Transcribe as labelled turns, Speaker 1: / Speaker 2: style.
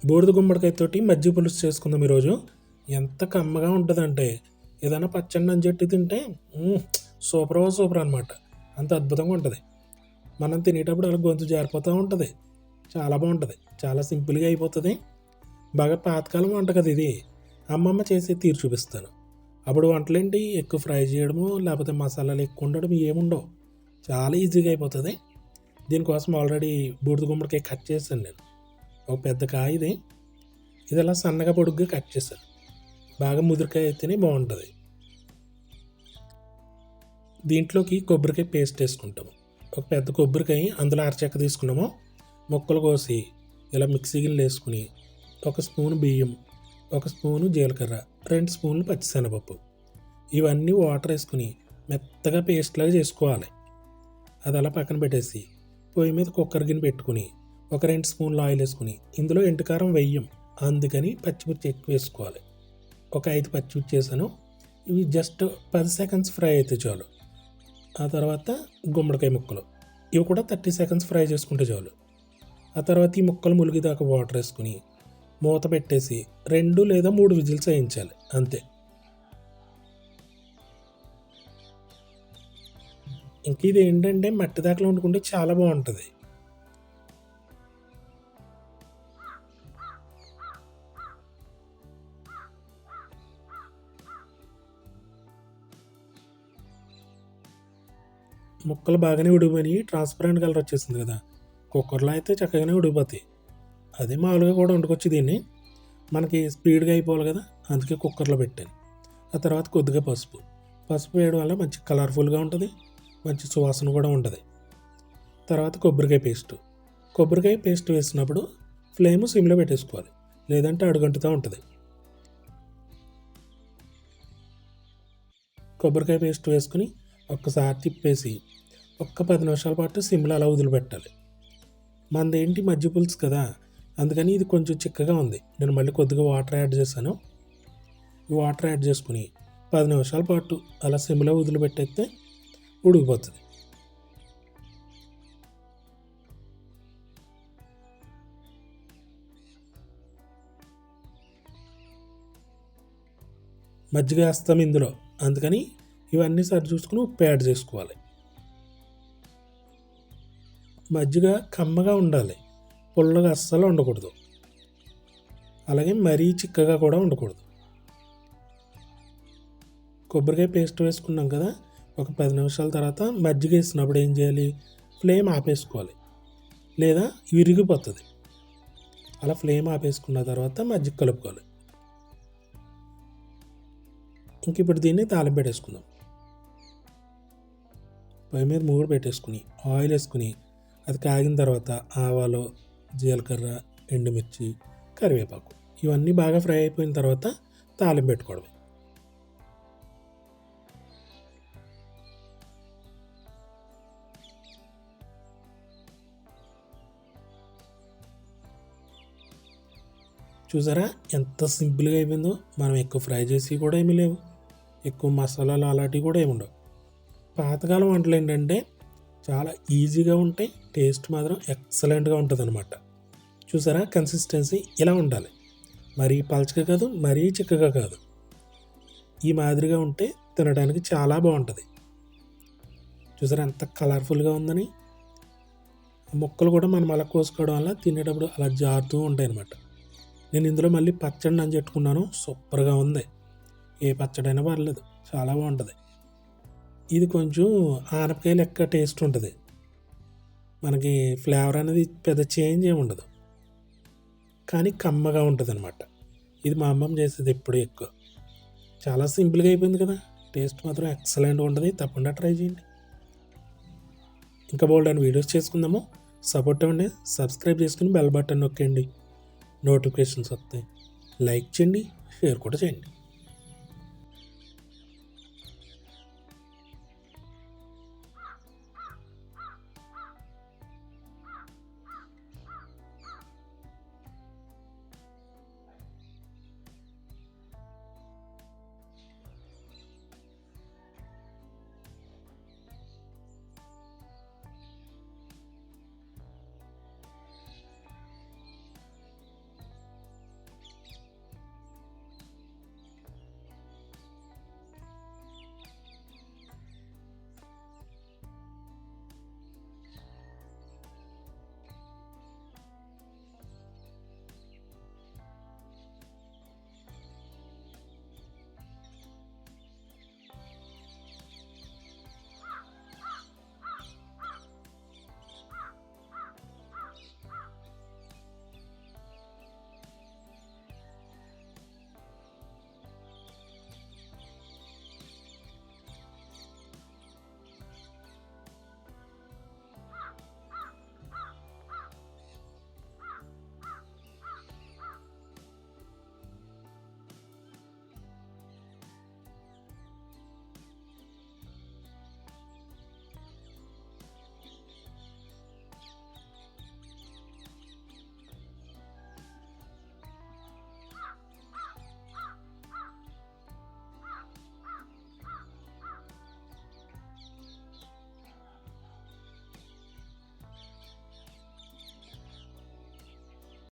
Speaker 1: బూడిద గుమ్మడికాయతోటి మజ్జిగ పులుసు చేసుకుందాం ఈరోజు. ఎంత కమ్మగా ఉంటుందంటే ఏదైనా పచ్చడి చెట్టు తింటే సూపర్ అనమాట. అంత అద్భుతంగా ఉంటుంది. మనం తినేటప్పుడు అలా గొంతు జారిపోతూ ఉంటుంది. చాలా బాగుంటుంది. చాలా సింపుల్గా అయిపోతుంది. బాగా పాతకాలం వంట కదా ఇది. అమ్మమ్మ చేసి తీరు చూపిస్తాను. అప్పుడు వంటలేంటి ఎక్కువ ఫ్రై చేయడము లేకపోతే మసాలాలు ఎక్కువ ఉండడం ఏముండవు. చాలా ఈజీగా అయిపోతుంది. దీనికోసం ఆల్రెడీ బూడిద గుమ్మడికాయ కట్ చేశాను నేను. ఒక పెద్ద కాయ ఇది ఇలా సన్నగా పొడుగ్గా కట్ చేశాను. బాగా ముదిరికాయ అయితేనే బాగుంటుంది. దీంట్లోకి కొబ్బరికాయ పేస్ట్ వేసుకుంటాము. ఒక పెద్ద కొబ్బరికాయ అందులో అరచెక్క తీసుకున్నాము. ముక్కలు కోసి ఇలా మిక్సీ గిన్నెలు వేసుకుని 1 స్పూను బియ్యం, 1 స్పూను జీలకర్ర, 2 స్పూన్లు పచ్చిశనగపప్పు ఇవన్నీ వాటర్ వేసుకుని మెత్తగా పేస్ట్ లాగా చేసుకోవాలి. అది అలా పక్కన పెట్టేసి పొయ్యి మీద కుక్కర్ గిన్నె పెట్టుకుని 2 స్పూన్లు ఆయిల్ వేసుకుని ఇందులో ఎండుకారం వెయ్యం, అందుకని పచ్చిమిర్చి ఎక్కువ వేసుకోవాలి. 5 పచ్చిమిర్చి వేసాను. ఇవి జస్ట్ 10 సెకండ్స్ ఫ్రై అయితే చాలు. ఆ తర్వాత గుమ్మడికాయ ముక్కలు ఇవి కూడా 30 సెకండ్స్ ఫ్రై చేసుకుంటే చాలు. ఆ తర్వాత ఈ ముక్కలు ములిగిదాకా వాటర్ వేసుకుని మూత పెట్టేసి 2 లేదా 3 విజిల్స్ వేయించాలి అంతే. ఇంక ఇది ఏంటంటే మట్టి దాకలో వండుకుంటే చాలా బాగుంటుంది. ముక్కలు బాగానే ఉడికిపోయి ట్రాన్స్పరెంట్ కలర్ వచ్చేసింది కదా. కుక్కర్లో అయితే చక్కగానే ఉడికిపోతాయి. అదే మామూలుగా కూడా వండుకొచ్చి దీన్ని. మనకి స్పీడ్గా అయిపోవాలి కదా, అందుకే కుక్కర్లో పెట్టాను. ఆ తర్వాత కొద్దిగా పసుపు వేయడం వల్ల మంచి కలర్ఫుల్గా ఉంటుంది, మంచి సువాసన కూడా ఉంటుంది. తర్వాత కొబ్బరికాయ పేస్ట్ వేసినప్పుడు ఫ్లేమ్ సిమ్లో పెట్టేసుకోవాలి, లేదంటే అడుగంటుతూ ఉంటుంది. కొబ్బరికాయ పేస్ట్ వేసుకుని ఒక్కసారి తిప్పేసి 10 నిమిషాల పాటు సిమ్లో అలా వదిలిపెట్టాలి. మనదేంటి మజ్జిగ పులుసు కదా, అందుకని ఇది కొంచెం చిక్కగా ఉంది. నేను మళ్ళీ కొద్దిగా వాటర్ యాడ్ చేశాను. ఈ వాటర్ యాడ్ చేసుకుని 10 నిమిషాల పాటు అలా సిమ్లో వదిలిపెట్టేస్తే ఉడికిపోతుంది. మజ్జిగ వేస్తాం ఇందులో, అందుకని ఇవన్నీ సరి చూసుకుని ఉప్పు యాడ్ చేసుకోవాలి. మజ్జిగ కమ్మగా ఉండాలి, పుల్లగా అస్సలు ఉండకూడదు, అలాగే మరీ చిక్కగా కూడా ఉండకూడదు. కొబ్బరికాయ పేస్ట్ వేసుకున్నాం కదా, ఒక 10 నిమిషాల తర్వాత మజ్జిగ వేసినప్పుడు ఏం చేయాలి, ఫ్లేమ్ ఆపేసుకోవాలి, లేదా విరిగిపోతుంది. అలా ఫ్లేమ్ ఆపేసుకున్న తర్వాత మజ్జిగ కలుపుకోవాలి. ఇంక ఇప్పుడు దీన్ని తాలింపు పెట్టేసుకుందాం. పొయ్యి మీద మూగుడు పెట్టేసుకుని ఆయిల్ వేసుకుని అది కాగిన తర్వాత ఆవాలు, జీలకర్ర, ఎండుమిర్చి, కరివేపాకు ఇవన్నీ బాగా ఫ్రై అయిపోయిన తర్వాత తాలింపు పెట్టుకోవడమే. చూసారా ఎంత సింపుల్గా అయిపోయిందో. మనం ఎక్కువ ఫ్రై చేసి కూడా ఏమీ లేవు, ఎక్కువ మసాలాలు అలాంటివి కూడా ఏమి ఉండవు. పాతకాలం వంటలు ఏంటంటే చాలా ఈజీగా ఉంటాయి, టేస్ట్ మాత్రం ఎక్సలెంట్గా ఉంటుంది అనమాట. చూసారా కన్సిస్టెన్సీ ఇలా ఉండాలి, మరీ పలచగా కాదు, మరీ చిక్కగా కాదు. ఈ మాదిరిగా ఉంటే తినడానికి చాలా బాగుంటుంది. చూసారా ఎంత కలర్ఫుల్గా ఉందని. ముక్కలు కూడా మనం అలా కోసుకోవడం వల్ల తినేటప్పుడు అలా జారుతూ ఉంటాయి అనమాట. నేను ఇందులో మళ్ళీ పచ్చడి నంజెట్టుకున్నాను, సూపర్గా ఉంది. ఏ పచ్చడైనా పర్లేదు, చాలా బాగుంటుంది. ఇది కొంచెం ఆనపకాయ లెక్క టేస్ట్ ఉంటుంది. మనకి ఫ్లేవర్ అనేది పెద్ద చేంజ్ ఏమి ఉండదు, కానీ కమ్మగా ఉంటుంది అనమాట. ఇది మా అమ్మమ్మ చేసేది ఎప్పుడు ఎక్కువ. చాలా సింపుల్గా అయిపోయింది కదా, టేస్ట్ మాత్రం ఎక్సలెంట్గా ఉంటుంది. తప్పకుండా ట్రై చేయండి. ఇంకా బోల్డ్ అని వీడియోస్ చేసుకుందాము. సపోర్ట్ ఇవ్వండి, సబ్స్క్రైబ్ చేసుకుని బెల్ బటన్ నొక్కండి, నోటిఫికేషన్స్ వస్తాయి. లైక్ చేయండి, షేర్ కూడా చేయండి.